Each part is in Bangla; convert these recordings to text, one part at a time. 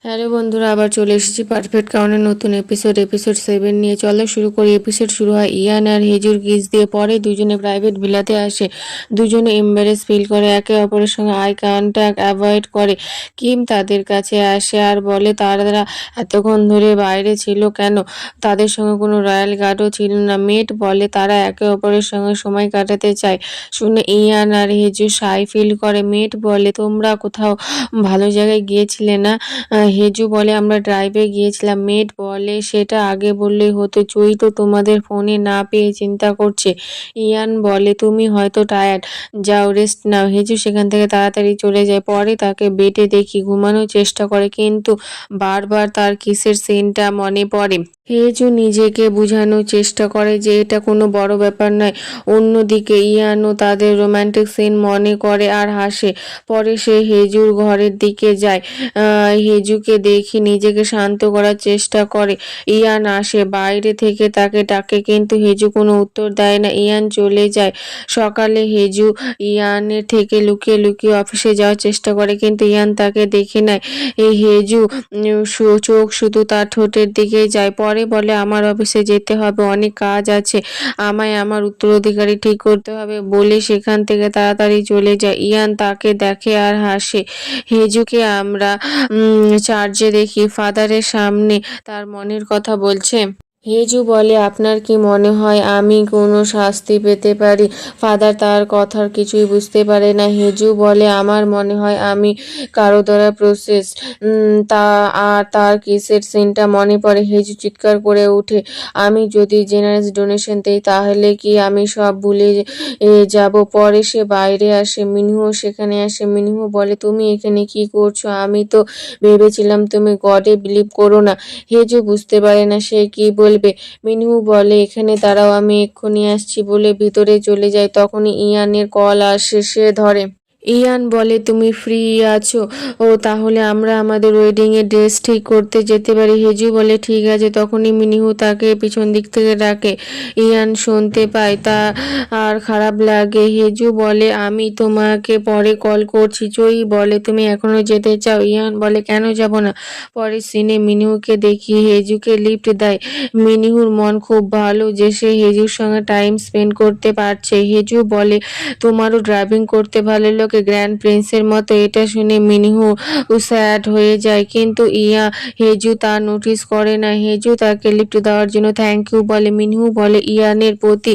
হ্যালো বন্ধুরা, আবার চলে এসেছি পারফেক্ট কাউনের নতুন এপিসোড 7 নিয়ে। চলো শুরু করি। এপিসোড শুরু হয় ইয়ান আর হেজুর কিস দিয়ে। পরে দুজনে প্রাইভেট ভিলাতে আসে। দুজনে এম্বারেস ফিল করে, একে অপরের সঙ্গে আই কন্ট্যাক্ট অ্যাভয়েড করে। কিম তাদের কাছে আসে আর বলে তারা এতক্ষণ ধরে বাইরে ছিল কেন, তাদের সঙ্গে কোনো রয়্যাল গার্ডও ছিল না। মেট বলে তারা একে অপরের সঙ্গে সময় কাটাতে চায়। শুনে ইয়ান আর হেজু শাই ফিল করে। মেট বলে তোমরা কোথাও ভালো জায়গায় গিয়েছিলে না? হেজু বলে আমরা ড্রাইভে গিয়েছিলাম। মেট বলে সেটা আগে বললেই হতো, চুই তো তোমাদের ফোনে না পেয়ে চিন্তা করছে। ইয়ান বলে তুমি হয়তো টায়ার্ড, যাও রেস্ট নাও। হেজু সেখান থেকে তাড়াতাড়ি চলে যায়। পরে তাকে বেডে দেখি ঘুমানোর চেষ্টা করে, কিন্তু বারবার তার কিসের সিনটা মনে পড়ে। হেজু নিজেকে বোঝানোর চেষ্টা করে যে এটা কোনো বড় ব্যাপার নয়। অন্যদিকে ইয়ানও তাদের রোমান্টিক সিন মনে করে আর হাসে। পরে সে হেজুর ঘরের দিকে যায়। হেজুকে দেখি নিজেকে শান্ত করার চেষ্টা করে। ইয়ান আসে, বাইরে থেকে তাকে ডাকে, কিন্তু হেজু কোনো উত্তর দেয় না। ইয়ান চলে যায়। সকালে হেজু ইয়ানের থেকে লুকিয়ে লুকিয়ে অফিসে যাওয়ার চেষ্টা করে, কিন্তু ইয়ান তাকে দেখে নেয়। এই হেজু চোখ শুধু তার ঠোঁটের দিকেই যায়। পরে বলে আমার অফিসে যেতে হবে, অনেক কাজ আছে, আমায় আমার উত্তরাধিকারী ঠিক করতে হবে বলে সেখান থেকে তাড়াতাড়ি চলে যায়। ইয়ান তাকে দেখে আর হাসে। হেজুকে আমরা চার্চে দেখি, ফাদারের সামনে তার মনের কথা বলছে। হেজু বলে আপনার কি মনে হয় আমি কোনো শাস্তি পেতে পারি? ফাদার তার কথার কিছুই বুঝতে পারে না। হেজু বলে আমার মনে হয় আমি কারো দ্বারা প্রসেস। তা আর তার কিসের সিনটা মনে পড়ে। হেজু চিৎকার করে উঠে, আমি যদি জেনারেস ডোনেশন দেই তাহলে কি আমি সব ভুলে যাব? পরে সে বাইরে আসে। মিনহুও সেখানে আসে। মিনহু বলে তুমি এখানে কি করছো? আমি তো ভেবেছিলাম তুমি গডে বিলিভ করো না। হেজু বুঝতে পারে না সে কি বলবে। মিনহু বলে এখানে দাঁড়াও, আমি এক্ষুনি আসছি বলে ভিতরে চলে যায়। তখনই ইয়ানের কল আসে, সে ধরে। ইয়ান বলে তুমি ফ্রি আছো? ও তাহলে আমরা আমাদের ওয়েডিংয়ের ড্রেস ঠিক করতে যেতে পারি। হেজু বলে ঠিক আছে। তখনই মিনিহু তাকে পিছন দিক থেকে ডাকে। ইয়ান শুনতে পায়, তা আর খারাপ লাগে। হেজু বলে আমি তোমাকে পরে কল করছি। চই বলে তুমি এখনো যেতে চাও? ইয়ান বলে কেন যাব না। পরের সিনে মিনিহুকে দেখি হেজুকে লিফট দেয়। মিনিহুর মন খুব ভালো যে সে হেজুর সঙ্গে টাইম স্পেন্ড করতে পারছে। হেজু বলে তোমারও ড্রাইভিং করতে ভালো লাগে গ্র্যান্ড প্রিন্সের মতো। এটা শুনে মিনিহু স্যাড হয়ে যায়, কিন্তু হেজু তা নোটিস করে না। হেজু তাকে লিফট দেওয়ার জন্য থ্যাংক ইউ বলে। মিনহু বলে ইয়ানের প্রতি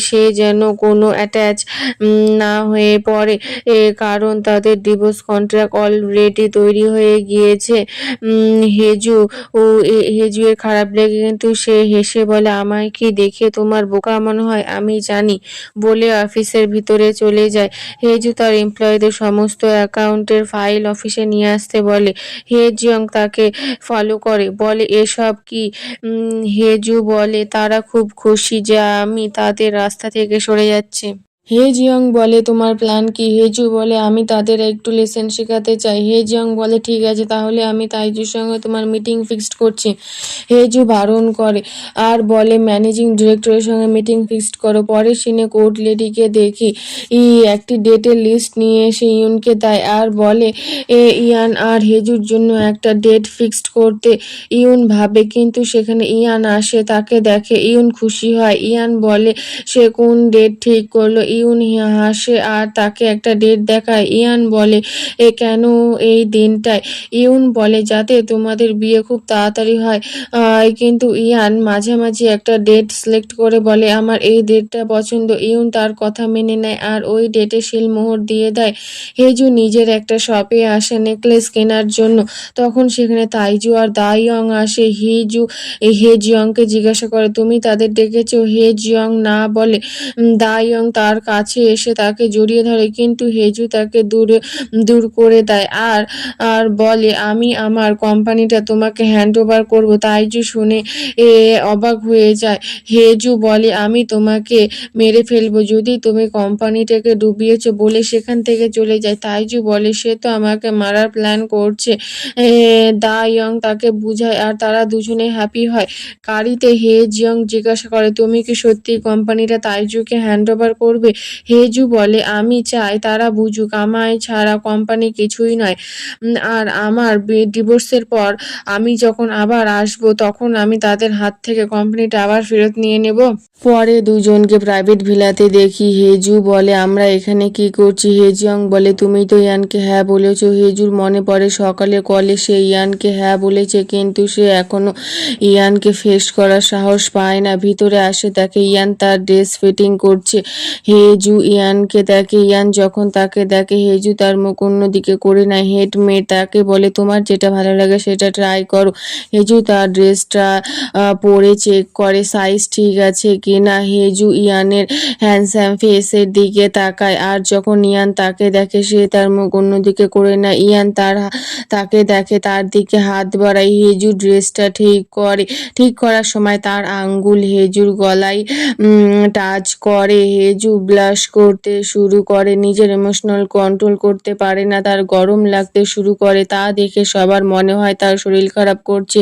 সে যেন কোনো অ্যাটাচ না হয়ে পড়ে, কারণ তাদের ডিভোর্স কন্ট্রাক্ট অলরেডি তৈরি হয়ে গিয়েছে। হেজু হেজু এর খারাপ লেগে, কিন্তু সে হেসে বলে আমায় কি দেখে তোমার বোকা মনে হয়? আমি জানি বলে অফিসের ভিতরে চলে যায়। হেজু তার এমপ্লয়ীদের সমস্ত অ্যাকাউন্টের ফাইল অফিসে নিয়ে আসতে বলে। হেজিয়ং তাকে ফলো করে, বলে এসব কি? হেজু বলে তারা খুব খুশি যে আমি তাদের রাস্তা থেকে সরে যাচ্ছি। হেজিয়ং বলে তোমার প্ল্যান কি? হেজু বলে আমি তাদের একটু লেসন শেখাতে চাই। হেজিয়ং বলে ঠিক আছে, তাহলে আমি তাইজুর সঙ্গে তোমার মিটিং ফিক্সড করছি। হেজু বারণ করে আর বলে ম্যানেজিং ডিরেক্টরের সঙ্গে মিটিং ফিক্সড করো। পরে সিনে কোর্ট লেডিকে দেখি একটি ডেটের লিস্ট নিয়ে এসে ইউনকে দেয় আর বলে ইয়ান আর হেজুর জন্য একটা ডেট ফিক্সড করতে। ইউন ভাবে, কিন্তু সেখানে ইয়ান আসে, তাকে দেখে। ইউন খুশি হয়। ইয়ান বলে সে কোন ডেট ঠিক করলো। ইউন হাসে আর তাকে একটা ডেট দেখায়। ইয়ান বলে কেন এই দিনটায়? ইউন বলে যাতে তোমাদের বিয়ে খুব তাড়াতাড়ি হয়। কিন্তু ইয়ান মাঝামাঝি একটা ডেট সিলেক্ট করে বলে আমার এই ডেটটা পছন্দ। ইউন তার কথা মেনে নেয় আর ওই ডেটে সিলমোহর দিয়ে দেয়। হেজু নিজের একটা শপে আসে নেকলেস কেনার জন্য। তখন সেখানে তাইজু আর দাইয়ং আসে। হেজিয়ংকে জিজ্ঞাসা করে তুমি তাদের ডেকেছো? হেজিয়ং না বলে। দাইয়ং তার কাছে এসে তাকে জড়িয়ে ধরে, কিন্তু হেজু তাকে দূর করে দেয় আর আর বলে আমি আমার কোম্পানিটা তোমাকে হ্যান্ড ওভার করবো। তাইজু শুনে অবাক হয়ে যায়। হেজু বলে আমি তোমাকে মেরে ফেলবো যদি তুমি কোম্পানিটাকে ডুবিয়েছো বলে সেখান থেকে চলে যায়। তাইজু বলে সে তো আমাকে মারার প্ল্যান করছে। দা ইয়ং তাকে বুঝায় আর তারা দুজনে হ্যাপি হয়। গাড়িতে হে জিয়ং জিজ্ঞাসা করে তুমি কি সত্যি কোম্পানিটা তাইজুকে হ্যান্ড ওভার করবে? হবে। হেজু বলে আমি চাই তারা বুঝুক আমায় ছাড়া কোম্পানি কিছুই নয়। আর আমার ডিভোর্সের পর আমি যখন আবার আসবো তখন আমি তাদের হাত থেকে কোম্পানিটা আবার ফেরত নিয়ে নেব। পরে দুজনকে প্রাইভেট ভিলাতে দেখি। হেজু বলে আমরা এখানে কি করছি? হেজিয়ং বলে তুমি তো ইয়ানকে হ্যাঁ বলেছ। হেজুর মনে পড়ে সকালে কলে সে ইয়ানকে হ্যাঁ বলেছে, কিন্তু সে এখনো ইয়ানকে ফেস করার সাহস পায় না। ভিতরে আসে তাকে ইয়ান তার ড্রেস ফিটিং করছে। হেজু ইয়ানকে দেখে। ইয়ান যখন তাকে দেখে হেজু তার মুখ অন্যদিকে করে নেয়। হেডমেট তাকে বলে তোমার যেটা ভালো লাগে সেটা ট্রাই করো। হেজু তার ড্রেসটা পরে চেক করে সাইজ ঠিক আছে কিনা। হেজু ইয়ানের হ্যান্ডসাম ফেসের দিকে তাকায়, আর যখন ইয়ান তাকে দেখে সে তার মুখ অন্যদিকে করে নেয়। ইয়ান তাকে দেখে, তার দিকে হাত বাড়ায়। হেজু ড্রেসটা ঠিক করার সময় তার আঙ্গুল হেজুর গলায় টাচ করে। হেজু ব্লাশ করতে শুরু করে, নিজের ইমোশনাল কন্ট্রোল করতে পারে না। তার গরম লাগতে শুরু করে, তা দেখে সবার মনে হয় তার শরীর খারাপ করছে।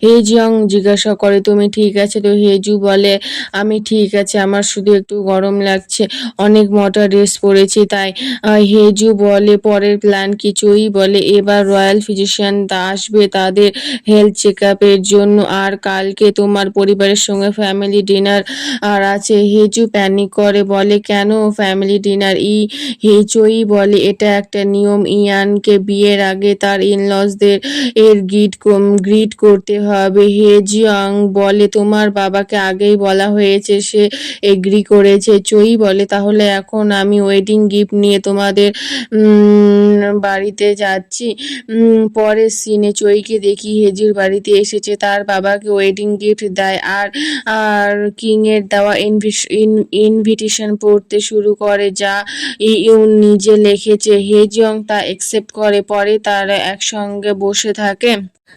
হেজিয়ং জিজ্ঞাসা করে তুমি ঠিক আছে তো? হেজু বলে আমি ঠিক আছে, আমার শুধু একটু গরম লাগছে, অনেক মোটা ড্রেস পরেছি তাই। হেজু বলে পরের প্ল্যান কিছুই বলে এবার রয়্যাল ফিজিশিয়ান আসবে তাদের হেলথ চেক আপের জন্য, আর কালকে তোমার পরিবারের সঙ্গে ফ্যামিলি ডিনার আর আছে। হেজু প্যানিক করে বলে কেন ফ্যামিলি ডিনার? হেচই বলে এটা একটা নিয়ম, ইয়ানকে বিয়ের আগে তার ইনলসদের গ্রিট করতে হবে। হেজিয়ং বলে তোমার বাবাকে আগেই বলা হয়েছে, সে এগ্রি করেছে। চই বলে তাহলে এখন আমি ওয়েডিং গিফট নিয়ে তোমাদের বাড়িতে যাচ্ছি। পরের সিনে চইকে দেখি হেজুর বাড়িতে এসেছে, তার বাবাকে ওয়েডিং গিফট দেয় আর কিং এর দেওয়া ইনভিটেশন পড়তে শুরু করে যা ইউন নিজে লিখেছে। হেজিয়ং তা অ্যাকসেপ্ট করে, পরে তারা একসঙ্গে বসে থাকে।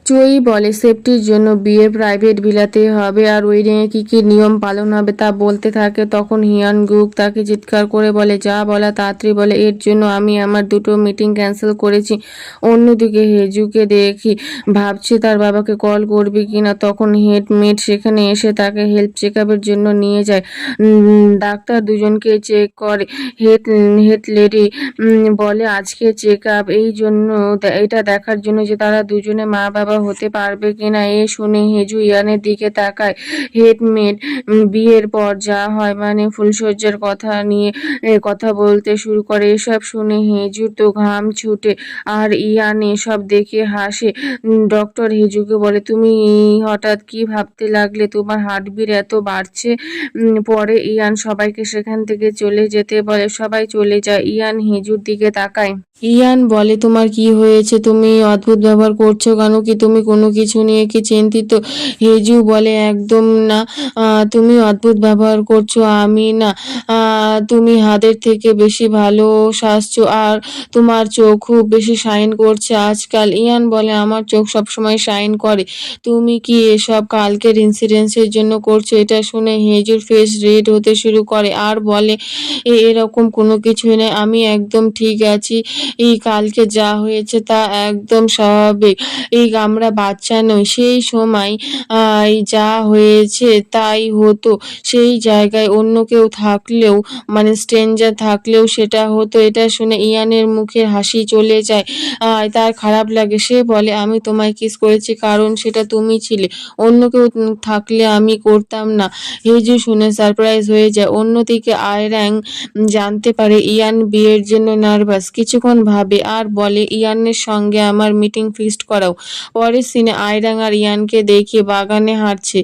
চই বলে সেফটির জন্য বিয়ে প্রাইভেট ভিলাতে হবে আর ওয়েডিংয়ে কি কি নিয়ম পালন হবে তা বলতে থাকে। তখন হিয়ান গুক তাকে চিৎকার করে বলে যা বলা তাড়াতাড়ি বলে, এর জন্য আমি আমার দুটো মিটিং ক্যান্সেল করেছি। অন্যদিকে হেজুকে দেখি ভাবছে তার বাবাকে কল করবে কিনা। তখন হেডমেট সেখানে এসে তাকে হেলথ চেক আপের জন্য নিয়ে যায়। ডাক্তার দুজনকে চেক করে। হেড লেডি বলে আজকে চেক আপ এটা দেখার জন্য যে তারা দুজনে মা বাবা হতে পারবে কিনা। এ শুনে হেজু ইয়ানের দিকে তাকায়। হেডমেট বিয়ের পর যা হয় মানে ফুলসজ্জার কথা নিয়ে কথা বলতে শুরু করে। এসব শুনে হেজুর তো ঘাম ছুটে, আর ইয়ান এসব দেখে হাসে। ডক্টর হেজুকে বলে তুমি হঠাৎ কি ভাবতে লাগলে? তোমার হার্টবিট এত বাড়ছে? পরে ইয়ান সবাইকে সেখান থেকে চলে যেতে বলে, সবাই চলে যায়। ইয়ান হেজুর দিকে তাকায়। ইয়ান বলে তোমার কি হয়েছে? তুমি অদ্ভুত ব্যবহার করছো কেন? কি তুমি কোনো কিছু নিয়ে কি চিন্তিত? হেজু বলে একদম না, তুমি অদ্ভুত ব্যবহার করছো। আমি না, তুমি হাতের থেকে বেশি ভালো সাজছো আর তোমার চোখ খুব বেশি শাইন করছে আজকাল। ইয়ান বলে আমার চোখ সবসময় শাইন করে, তুমি কি এসব কালকের ইনসিডেন্সের জন্য করছো? এটা শুনে হেজুর ফেস রেড হতে শুরু করে আর বলে এরকম কোনো কিছুই নেই, আমি একদম ঠিক আছি। কালকে যা হয়েছে তা একদম স্বাভাবিক। আমরা বাচ্চা নই, সেই সময় যা হয়েছে তাই হতো। সেই জায়গায় অন্য কেউ থাকলেও মানে স্ট্রেঞ্জার থাকলেও সেটা হতো। এটা শুনে ইয়ানের মুখে হাসি চলে যায়, তার খারাপ লাগে। সে বলে আমি তোমায় কিস করেছি কারণ সেটা তুমি ছিলে, অন্য কেউ থাকলে আমি করতাম না। হেজু শুনে সারপ্রাইজ হয়ে যায়। অন্যদিকে আয়রাং জানতে পারে ইয়ান বিয়ের জন্য নার্ভাস। কিছুক্ষণ ভাবে আর বলে ইয়ানের সঙ্গে আমার মিটিং ফিক্সড করাও। পরের সিনে আয়রাং আর ইয়ানকে দেখে বাগানে হাঁটছে।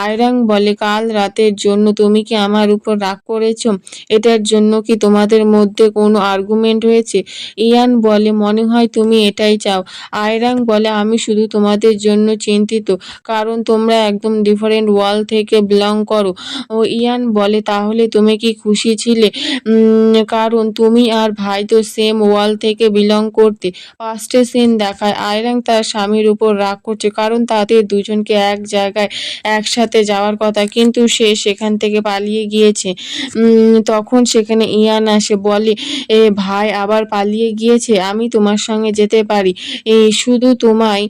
আয়রাং বলে কাল রাতের জন্য তুমি কি আমার উপর রাগ করেছো? এটার জন্য কি তোমাদের মধ্যে কোনো আর্গুমেন্ট হয়েছে? ইয়ান বলে মনে হয় তুমি এটাই চাও। আয়রাং বলে আমি শুধু তোমাদের জন্য চিন্তিত, কারণ তোমরা একদম ডিফারেন্ট ওয়ার্ল্ড থেকে বিলং করো। ইয়ান বলে তাহলে তুমি কি খুশি ছিলে? কারণ তুমি আর ভাই তো সেম ওয়ার্ল্ড থেকে বিলং করতে। ফার্স্টে সিন দেখায় আয়রাং তার স্বামীর উপর রাগ করছে, কারণ তাদের দুজনকে এক জায়গায় একসাথে যাওয়ার কথা, কিন্তু সে সেখান থেকে পালিয়ে গিয়েছে। তখন সেখানে ইয়ান আসে, বলে ভাই আবার পালিয়ে গিয়েছে? আমি তোমার সঙ্গে যেতে পারি, শুধু তোমায়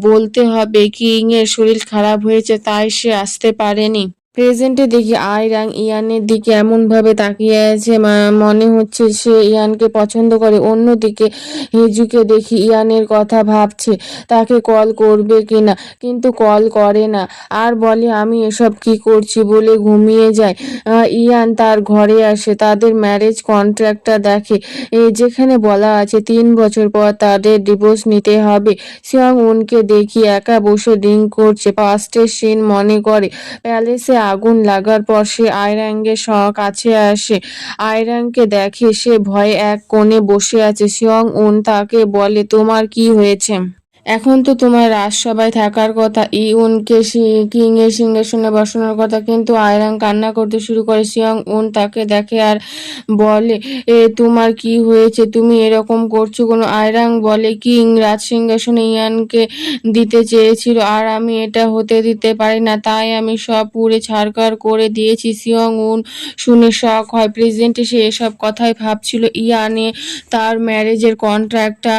বলতে হবে কিং এর শরীর খারাপ হয়েছে তাই সে আসতে পারেনি। প্রেজেন্টে দেখি আয়রাং ইয়ানের দিকে এমনভাবে তাকিয়ে আছে মনে হচ্ছে সে ইয়ানকে পছন্দ করে। অন্যদিকে হিজুকে দেখি ইয়ানের কথা ভাবছে তাকে কল করবে কিনা, কিন্তু কল করে না আর বলে আমি এসব কি করছি বলে ঘুমিয়ে যায়। ইয়ান তার ঘরে আসে, তাদের ম্যারেজ কন্ট্রাক্টটা দেখে যেখানে বলা আছে 3 বছর পর তাদের ডিভোর্স নিতে হবে। সিয়ং উনকে দেখি একা বসে ড্রিঙ্ক করছে, পাস্টের সিন মনে করে। প্যালেসে আগুন লাগার পর সে আয়রাঙ্গের কাছে আসে, আয়রাংকে দেখে সে ভয়ে এক কোণে বসে আছে। সিয়ং উন তাকে বলে তোমার কি হয়েছে? এখন তো তোমার রাজসভায় থাকার কথা, ইউনকে কিং এর সিংহাসনে বসানোর কথা, কিন্তু আয়রাং কান্না করতে শুরু করে। সিয়ং উন তাকে দেখে আর বলে তোমার কি হয়েছে, তুমি এরকম করছো কোনো? আয়রাং বলে কিং রাজ সিংহাসনে ইয়ানকে দিতে চেয়েছিল আর আমি এটা হতে দিতে পারি না, তাই আমি সব পুড়ে ছাড়খাড় করে দিয়েছি। সিয়ং উন শুনে শক হয়। প্রেজেন্টে সে এসব কথাই ভাবছিল। ইয়ানে তার ম্যারেজের কন্ট্রাক্টটা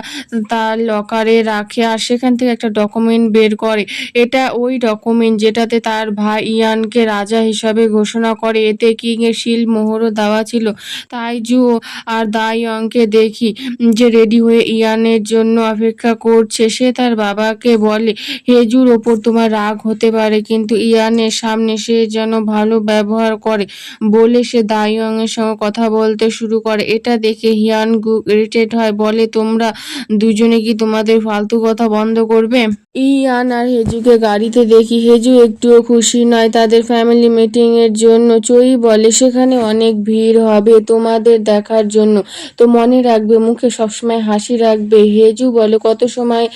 তার লকারে রাখে আর সেখান থেকে একটা ডকুমেন্ট বের করে। এটা ওই ডকুমেন্ট যেটাতে তার ভাই ইয়ানকে রাজা হিসাবে ঘোষণা করে। এতে কিং এর শিল মোহরও দেওয়া ছিল। তাইজু আর দাইয়ংকে দেখি যে রেডি হয়ে ইয়ানের জন্য অপেক্ষা করছে। সে তার বাবাকে বলে হেজুর ওপর তোমার রাগ হতে পারে, কিন্তু ইয়ানের সামনে সে যেন ভালো ব্যবহার করে বলে সে দাইয়ং এর সঙ্গে কথা বলতে শুরু করে। এটা দেখে হিয়ান গুক ইরিটেট হয়, বলে তোমরা দুজনে কি তোমাদের ফালতু কথা বন্ধ করবে? ইয়ান আর হেজুকে গাড়িতে দেখি। হেজু একটুও খুশি নয় তাদের ফ্যামিলি মিটিং এর জন্য। চই বলে সেখানে অনেক ভিড় হবে তোমাদের দেখার জন্য, তো মনে রাখবে মুখে সবসময় হাসি রাখবে। হেজু বলে কত সময়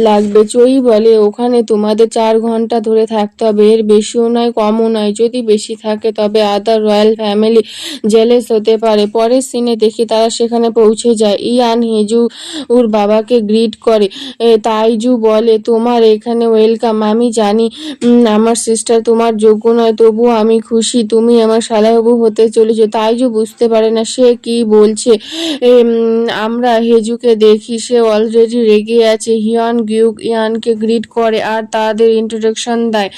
লাগবে? চই বলে ওখানে তোমাদের 4 ঘন্টা ধরে থাকতে হবে, এর বেশিও নয় কমও নয়, যদি বেশি থাকে তবে আদার রয়্যাল ফ্যামিলি জেলেস হতে পারে। পরের সিনে দেখি তারা সেখানে পৌঁছে যায়। ইয়ান হেজু ওর বাবাকে গ্রিট করে। তাইজু বলে তোমার এখানে ওয়েলকাম, আমি জানি আমার সিস্টার তোমার যোগ্য নয়, তবুও আমি খুশি তুমি আমার শালাহবু হতে চলেছো। তাইজু বুঝতে পারে না সে কি বলছে। আমরা হেজুকে দেখি সে অলরেডি রেগে আছে। হিয়ান গিউক ইয়ানকে গ্রিট করে আর তাদের ইন্ট্রোডাকশন দেয়।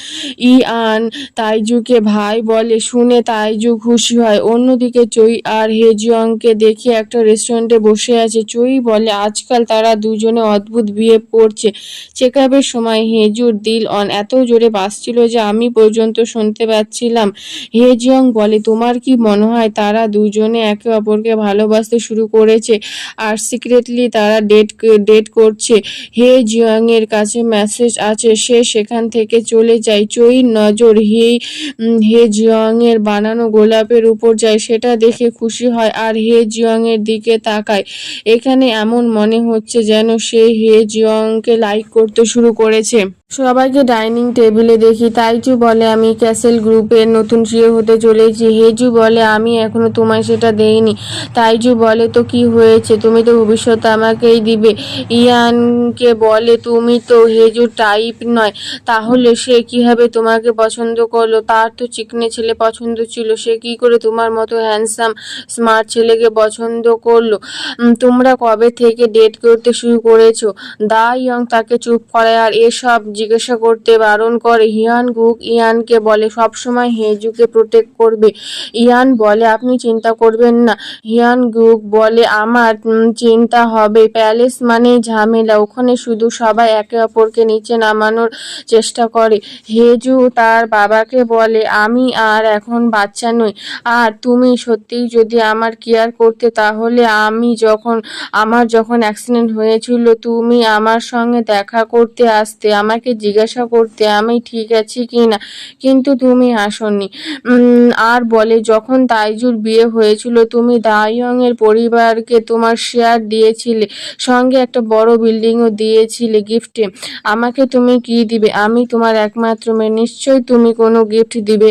ইয়ান তাইজুকে ভাই বলে শুনে তাইজু খুশি হয়। অন্যদিকে চই আর হেজিয়ংকে দেখি একটা রেস্টুরেন্টে বসে আছে। চই বলে আজকাল তারা দুজনে অদ্ভুত বিহেভ করছে। চেকআপের সময় হেজুর দিল অন এত জোরে বাজছিল যে আমি পর্যন্ত শুনতে পাচ্ছিলাম। হেজিয়ং বলে তোমার কি মনে হয় তারা দুজনে একে অপরকে ভালোবাসতে শুরু করেছে আর সিক্রেটলি তারা ডেট করছে? হে জিয়ং এর কাছে মেসেজ আছে, সে সেখান থেকে চলে যায়। চইর নজর হে জিয়ং এর বানানো গোলাপের উপর যায়, সেটা দেখে খুশি হয় আর হে জিয়ং এর দিকে তাকায়। এখানে এমন মনে হচ্ছে যেন সে হে জিয়ংকে লাইক করতে শুরু করেছে। সবাইকে ডাইনিং টেবিলে দেখি। তাইজু বলে আমি ক্যাসেল গ্রুপের নতুন সিও হতে চলেছি। হেজু বলে আমি এখনো তোমায় সেটা দেইনি। তাইজু বলে তো কি হয়েছে, তুমি তো ভবিষ্যৎ আমাকেই দিবে। ইয়ানকে বলে তুমি তো হেজুর টাইপ নয়, তাহলে সে কিভাবে তোমাকে পছন্দ করলো? তার তো চিকনে ছেলে পছন্দ ছিল, সে কি করে তোমার মতো হ্যান্ডসাম স্মার্ট ছেলেকে পছন্দ করলো? তোমরা কবে থেকে ডেট করতে শুরু করেছো? দা ইয়ং তাকে চুপ করায় আর এসব জিজ্ঞাসা করতে বারণ করে। হিয়ান গুক ইয়ানকে বলে সবসময় হেজুকে প্রোটেক্ট করবে। ইয়ান বলে আপনি চিন্তা করবেন না। হিয়ান গুক বলে আমার চিন্তা হবে, প্যালেস মানেই ঝামেলা, ওখানে শুধু সবাই একে অপরকে নিচে নামানোর চেষ্টা করে। হেজু তার বাবাকে বলে আমি আর এখন বাচ্চা নই, আর তুমি সত্যিই যদি আমার কেয়ার করতে তাহলে আমার যখন অ্যাক্সিডেন্ট হয়েছিল তুমি আমার সঙ্গে দেখা করতে আসতে, আমাকে জিজ্ঞাসা করতে আমি ঠিক আছি কিনা, কিন্তু তুমি আসোনি। আর বলে যখন তাইজুর বিয়ে হয়েছিল তুমি দাইয়ং এর পরিবারকে তোমার শেয়ার দিয়েছিলে, সঙ্গে একটা বড় বিল্ডিংও দিয়েছিলে গিফটে। আমাকে তুমি কি দিবে? আমি তোমার একমাত্র মেয়ে, নিশ্চয়ই তুমি কোনো গিফট দিবে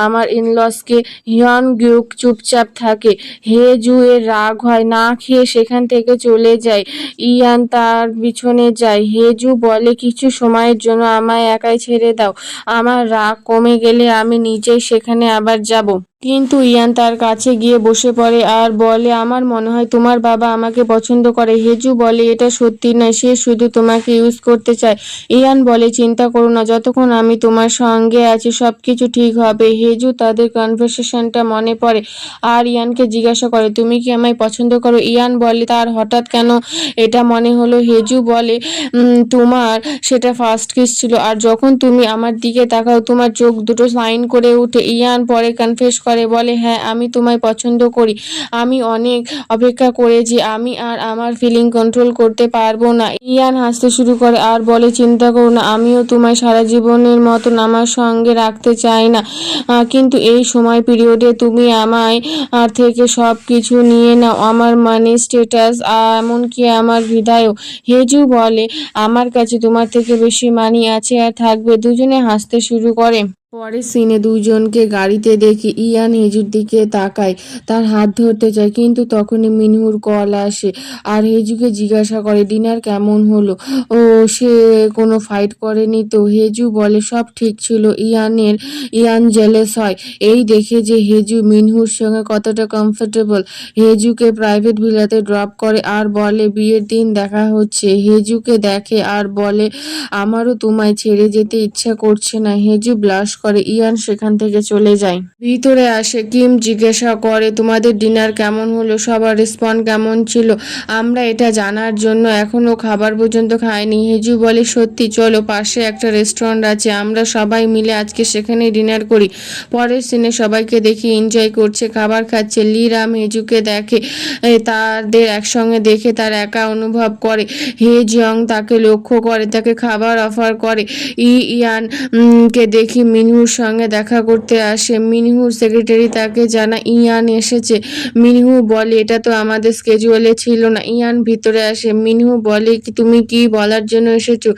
আমার ইনলসকে। হিয়ন গ্যুক চুপচাপ থাকে। হে জু এর রাগ হয়, না খেয়ে সেখান থেকে চলে যায়। ইয়ান তার পিছনে যায়। হেজু বলে কিছু সময়ের জন্য আমায় একাই ছেড়ে দাও, আমার রাগ কমে গেলে আমি নিজেই সেখানে আবার যাব। কিন্তু ইয়ান তার কাছে গিয়ে বসে পড়ে আর বলে, আমার মনে হয় তোমার বাবা আমাকে পছন্দ করে। হেজু বলে, এটা সত্যি নয়, সে শুধু তোমাকে ইউজ করতে চায়। ইয়ান বলে, চিন্তা করো না, যতক্ষণ আমি তোমার সঙ্গে আছি সবকিছু ঠিক হবে। হেজু তাদের কনভারসেশনটা মনে পড়ে আর ইয়ানকে জিজ্ঞাসা করে, তুমি কি আমায় পছন্দ করো? ইয়ান বলে, তার হঠাৎ কেন এটা মনে হলো? হেজু বলে, তোমার সেটা ফার্স্ট কিস ছিল, আর যখন তুমি আমার দিকে তাকাও তোমার চোখ দুটো সাইন করে উঠে। ইয়ান পরে কনফেস করে, বলে, হ্যাঁ আমি তোমায় পছন্দ করি। আমি অনেক অপেক্ষা করেছি, আমি আর আমার ফিলিং কন্ট্রোল করতে পারবো না। ইয়ান হাসতে শুরু করে আর বলে, চিন্তা করো না, আমিও তোমায় সারা জীবনের মতন আমার সঙ্গে রাখতে চাই না, কিন্তু এই সময় পিরিয়ডে তুমি আমায় আর থেকে সব কিছু নিয়ে নাও, আমার মানি, স্টেটাস, এমনকি আমার হৃদয়ও। হেজু বলে, আমার কাছে তোমার থেকে বেশি মানি আছে আর থাকবে। দুজনে হাসতে শুরু করে। পরের সিনে দুজনকে গাড়িতে দেখি ইয়ান হেজুর দিকে তাকায়, তার হাত ধরতে চায়, কিন্তু তখনই মিনহুর কল আসে আর হেজুকে জিজ্ঞাসা করে ডিনার কেমন হলো। ও সে কোনো ফাইট করেনি তো? হেজু বলে, সব ঠিক ছিল। ইয়ান জেলেস হয় এই দেখে যে হেজু মিনহুর সঙ্গে কতটা কমফোর্টেবল। হেজুকে প্রাইভেট ভিলাতে ড্রপ করে আর বলে, বিয়ের দিন দেখা হচ্ছে। হেজুকে দেখে আর বলে, আমারও তোমায় ছেড়ে যেতে ইচ্ছা করছে না। হেজু ব্লাশ করে। ইয়ান সেখান থেকে চলে যায়। ভিতরে আসে কিম জিজ্ঞাসা করে, তোমাদের ডিনার কেমন হলো? সবার রেসপন্স কেমন ছিল? আমরা এটা জানার জন্য এখনো খাবার পর্যন্ত খাইনি। হেজু বলে, সত্যি? চলো, পাশে একটা রেস্টুরেন্ট আছে, আমরা সবাই মিলে আজকে সেখানেই ডিনার করি। পরের সিনে সবাইকে দেখি এনজয় করছে, খাবার খাচ্ছে। লি রাম হেজুকে দেখে, তাদের একসঙ্গে দেখে তার একা অনুভব করে। হে জিয়ং তাকে লক্ষ্য করে, তাকে খাবার অফার করে। ইয়ান কে দেখি মিনহুর সঙ্গে দেখা করতে আসে। মিনহুর সেক্রেটারি তাকে জানায় ইয়ান এসেছে। মিনহু বলে, এটা তো আমাদের স্কেজুয়ালে ছিল না। ইয়ান ভিতরে আসে। মিনহু বলে, তুমি কি বলার জন্য এসেছো?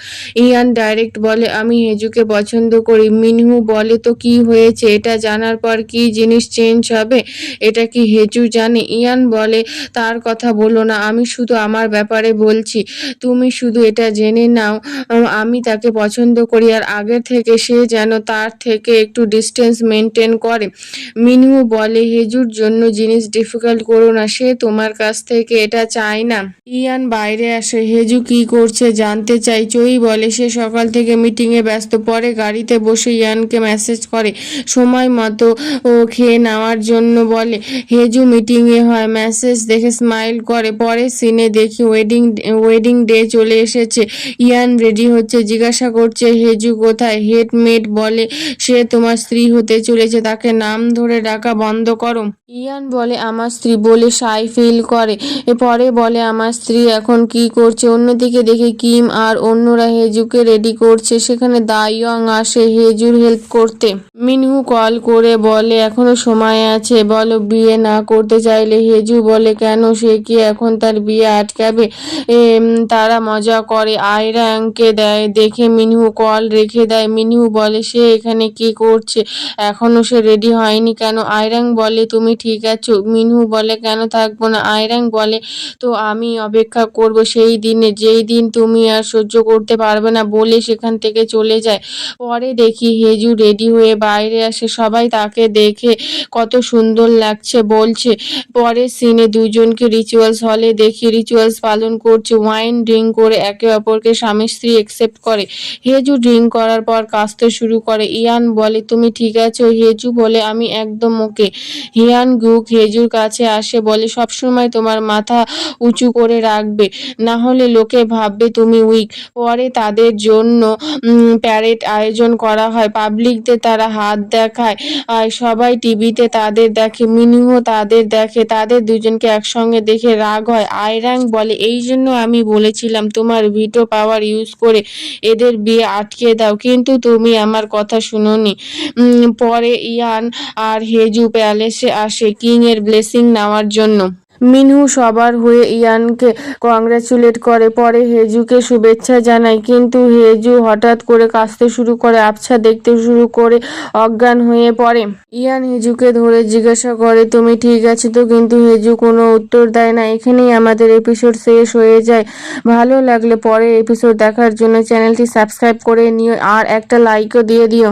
ইয়ান ডাইরেক্ট বলে, আমি হেজুকে পছন্দ করি। মিনহু বলে, তো কি হয়েছে? এটা জানার পর কি জিনিস চেঞ্জ হবে? এটা কি হেজু জানে? ইয়ান বলে, তার কথা বলো না, আমি শুধু আমার ব্যাপারে বলছি। তুমি শুধু এটা জেনে নাও, আমি তাকে পছন্দ করি আর আগের থেকে সে যেন তার থেকে একটু ডিস্টেন্স মেনটেন করে। মিনহু বলে, হেজুর জন্য জিনিস ডিফিকাল্ট করো না, সে তোমার কাছ থেকে এটা চায় না। ইয়ান বাইরে আসে। হেজু কি করছে জানতে চাই। চই বলে, সে সকাল থেকে মিটিংয়ে ব্যস্ত। পরে গাড়িতে বসে ইয়ানকে মেসেজ করে সময় মতো ও খেয়ে নেওয়ার জন্য বলে। হেজু মিটিংয়ে হয়, মেসেজ দেখে স্মাইল করে। পরে সিনে দেখি ওয়েডিং ডে চলে এসেছে। ইয়ান রেডি হচ্ছে, জিজ্ঞাসা করছে হেজু কোথায়। হেডমেট বলে, সে তোমার স্ত্রী হতে চলেছে, তাকে নাম ধরে ডাকা বন্ধ করো। ইয়ান বলে, আমার স্ত্রী বলে শাই ফিল করে। পরে বলে, আমার স্ত্রী এখন কি করছে? অন্যদিকে দেখে কিম আর অন্যরা হেজুকে রেডি করছে। সেখানে দাইয়ং আসে হেজুর হেল্প করতে। মিনহু কল করে বলে, এখনো সময় আছে, বলো বিয়ে না করতে চাইলে। হেজু বলে, কেন? সে কি এখন তার বিয়ে আটকাবে? তারা মজা করে। আয়রাংকে দেখে মিনহু কল রেখে দেয়। মিনহু বলে, সে এখানে কি করছে? এখনো সে রেডি হয়নি কেন? আয়রাং বলে, তুমি ঠিক আছো? মিনহু বলে, কেন থাকবো না? আয়রাং বলে, তো আমি অপেক্ষা করব সেই দিনে যেই দিন তুমি আর সহ্য করতে পারবে না, বলে সেখান থেকে চলে যায়। পরে দেখি হেজু রেডি হয়ে বাইরে আসে। সবাই তাকে দেখে কত সুন্দর লাগছে বলছে। পরের সিনে দুজনকে রিচুয়ালস হলে দেখি রিচুয়ালস পালন করছে। ওয়াইন ড্রিঙ্ক করে একে অপরকে স্বামী স্ত্রী একসেপ্ট করে। হেজু ড্রিঙ্ক করার পর কাঁদতে শুরু করে। ইয়ান বলে, তুমি ঠিক আছো? হেজু বলে, আমি একদম ওকে। হিয়ান গুক হেজুর কাছে আসে, বলে, সবসময় তোমার মাথা উঁচু করে রাখবে, না হলে লোকে ভাববে তুমি উইক। পরে তাদের জন্য প্যারেড আয়োজন করা হয়, পাবলিকদের তারা হাত দেখায়, আর সবাই টিভিতে তাদের দেখে। মিনহুও তাদের দেখে। তাদের দুজনকে একসঙ্গে দেখে রাগ হয়। আয়রাং বলে, এই জন্য আমি বলেছিলাম তোমার ভিটো পাওয়ার ইউজ করে এদের বিয়ে আটকে দাও, কিন্তু তুমি আমার কথা শুনোনি। পরে ইয়ান আর হেজু প্যালেসে আসে কিং এর ব্লেসিং নেওয়ার জন্য। মিনহু সবার হয়ে ইয়ানকে কংগ্রাচুলেট করে, পরে হেজুকে শুভেচ্ছা জানায়, কিন্তু হেজু হঠাৎ করে কাঁদতে শুরু করে, আবছা দেখতে শুরু করে, অজ্ঞান হয়ে পড়ে। ইয়ান হেজুকে ধরে জিজ্ঞাসা করে, তুমি ঠিক আছো তো? কিন্তু হেজু কোনো উত্তর দেয় না। এখানেই আমাদের এপিসোড শেষ হয়ে যায়। ভালো লাগলে পরের এপিসোড দেখার জন্য চ্যানেলটি সাবস্ক্রাইব করে নিও আর একটা লাইকও দিয়ে দিও।